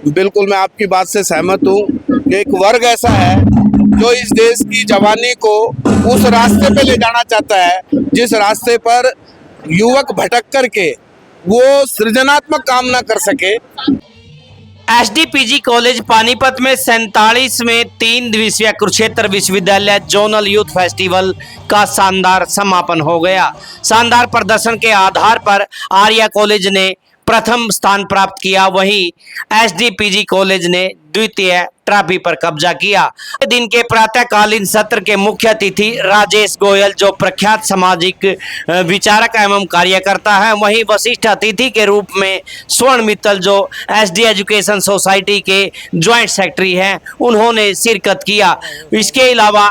बिल्कुल मैं आपकी बात से सहमत हूँ कि एक वर्ग ऐसा है जो इस देश की जवानी को उस रास्ते पे ले जाना चाहता है जिस रास्ते पर युवक भटक करके वो सृजनात्मक काम ना कर सके। एसडीपीजी कॉलेज पानीपत में 47वें 3 दिवसीय कुरुक्षेत्र विश्वविद्यालय जोनल यूथ फेस्टिवल का शानदार समापन हो गया। शानदार प्रदर्शन के आधार पर आर्या कॉलेज ने प्रथम स्थान प्राप्त किया, वहीं एसडीपीजी कॉलेज ने द्वितीय ट्रॉफी पर कब्जा किया। दिन के प्रातःकालीन सत्र के मुख्य अतिथि राजेश गोयल जो प्रख्यात सामाजिक विचारक एवं कार्यकर्ता हैं, वहीं वरिष्ठ अतिथि के रूप में स्वर्ण मित्तल जो एसडी एजुकेशन सोसाइटी के ज्वाइंट सेक्रेटरी हैं, उन्होंने शिरकत किया। इसके अलावा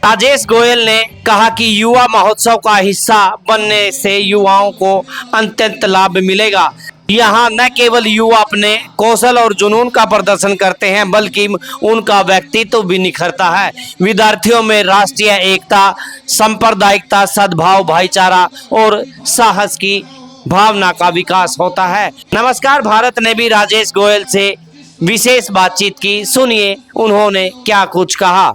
राजेश गोयल ने कहा कि युवा महोत्सव का हिस्सा बनने से युवाओं को अत्यंत लाभ मिलेगा। यहाँ न केवल युवा अपने कौशल और जुनून का प्रदर्शन करते हैं बल्कि उनका व्यक्तित्व भी निखरता है। विद्यार्थियों में राष्ट्रीय एकता, सांप्रदायिकता, सद्भाव, भाईचारा और साहस की भावना का विकास होता है। नमस्कार भारत ने भी राजेश गोयल से विशेष बातचीत की, सुनिए उन्होंने क्या कुछ कहा।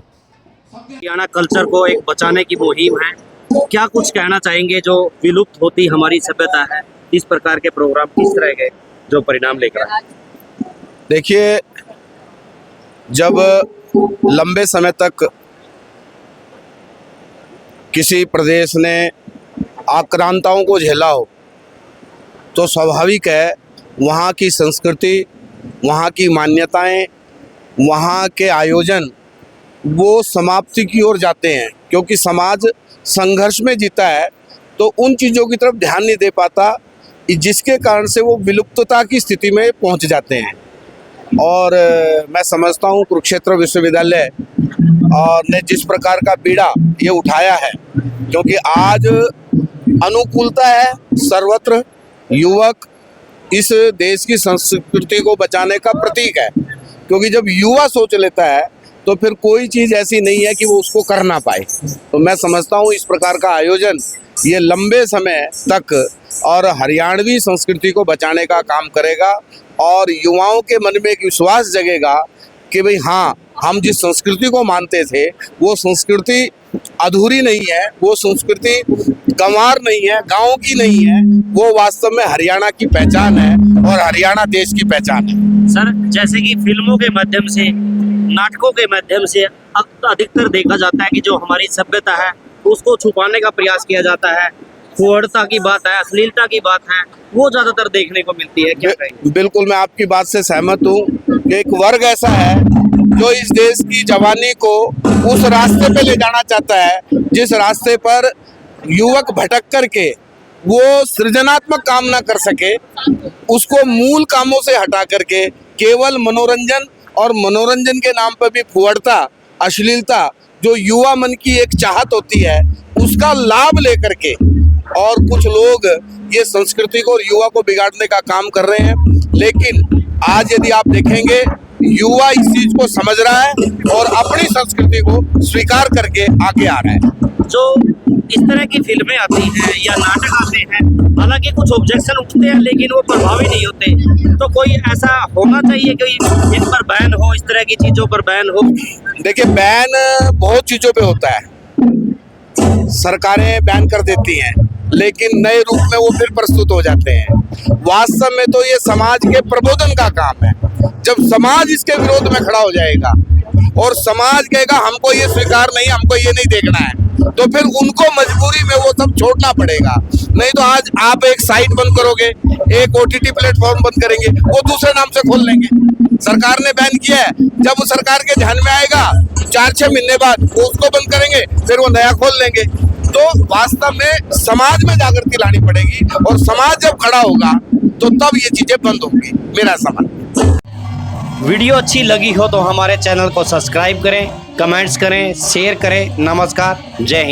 हरियाणा कल्चर को एक बचाने की मुहिम है, क्या कुछ कहना चाहेंगे? जो विलुप्त होती हमारी सभ्यता है, इस प्रकार के प्रोग्राम किस तरह के जो परिणाम लेकर आए? देखिए, जब लंबे समय तक किसी प्रदेश ने आक्रांताओं को झेला हो तो स्वाभाविक है वहाँ की संस्कृति, वहाँ की मान्यताएं, वहाँ के आयोजन वो समाप्ति की ओर जाते हैं, क्योंकि समाज संघर्ष में जीता है तो उन चीज़ों की तरफ ध्यान नहीं दे पाता, जिसके कारण से वो विलुप्तता की स्थिति में पहुंच जाते हैं। और मैं समझता हूँ कुरुक्षेत्र विश्वविद्यालय और ने जिस प्रकार का बीड़ा ये उठाया है, क्योंकि आज अनुकूलता है सर्वत्र, युवक इस देश की संस्कृति को बचाने का प्रतीक है, क्योंकि जब युवा सोच लेता है तो फिर कोई चीज़ ऐसी नहीं है कि वो उसको कर ना पाए। तो मैं समझता हूँ इस प्रकार का आयोजन ये लंबे समय तक और हरियाणवी संस्कृति को बचाने का काम करेगा और युवाओं के मन में एक विश्वास जगेगा कि भाई हाँ, हम जिस संस्कृति को मानते थे वो संस्कृति अधूरी नहीं है, वो संस्कृति गंवार नहीं है, गाँव की नहीं है, वो वास्तव में हरियाणा की पहचान है और हरियाणा देश की पहचान है। सर, जैसे कि फिल्मों के माध्यम से, नाटकों के माध्यम से अधिकतर देखा जाता है कि जो हमारी सभ्यता है उसको छुपाने का प्रयास किया जाता है। फुहड़ता की बात है, अश्लीलता की बात है, वो ज्यादातर देखने को मिलती है। क्या कहेंगे? बिल्कुल मैं आपकी बात से सहमत हूँ कि एक वर्ग ऐसा है जो इस देश की जवानी को उस रास्ते पे ले जाना चाहता है जिस रास्ते पर युवक भटक करके वो सृजनात्मक काम ना कर सके, उसको मूल कामों से हटा करके केवल मनोरंजन और मनोरंजन के नाम पर भी फुहड़ता, अश्लीलता, जो युवा मन की एक चाहत होती है उसका लाभ लेकर के और कुछ लोग ये संस्कृति को और युवा को बिगाड़ने का काम कर रहे हैं। लेकिन आज यदि आप देखेंगे युवा इस चीज को समझ रहा है और अपनी संस्कृति को स्वीकार करके आगे आ रहा है। जो इस तरह की फिल्में आती हैं या नाटक आते हैं, हालांकि कुछ ऑब्जेक्शन उठते हैं लेकिन वो प्रभावी नहीं होते, तो कोई ऐसा होना चाहिए कि इन पर बैन हो, इस तरह की चीजों पर बैन हो? देखिए, बैन बहुत चीजों पे होता है, सरकारें बैन कर देती हैं लेकिन नए रूप में वो फिर प्रस्तुत हो जाते हैं। वास्तव में तो ये समाज के प्रबोधन का काम है। जब समाज इसके विरोध में खड़ा हो जाएगा और समाज कहेगा हमको ये स्वीकार नहीं, हमको ये नहीं देखना है, तो फिर उनको मजबूरी में वो सब छोड़ना पड़ेगा। नहीं तो आज आप एक साइट बंद करोगे, एक OTT प्लेटफॉर्म बंद करेंगे, वो दूसरे नाम से खोल लेंगे। सरकार ने बैन किया है, जब वो सरकार के ध्यान में आएगा 4-6 महीने बाद वो उसको बंद करेंगे, फिर वो नया खोल लेंगे। तो वास्तव में समाज में जागृति लानी पड़ेगी और समाज जब खड़ा होगा तो तब ये चीजें बंद होंगी, मेरा समझ। वीडियो अच्छी लगी हो तो हमारे चैनल को सब्सक्राइब करें, कमेंट्स करें, शेयर करें। नमस्कार, जय हिंद।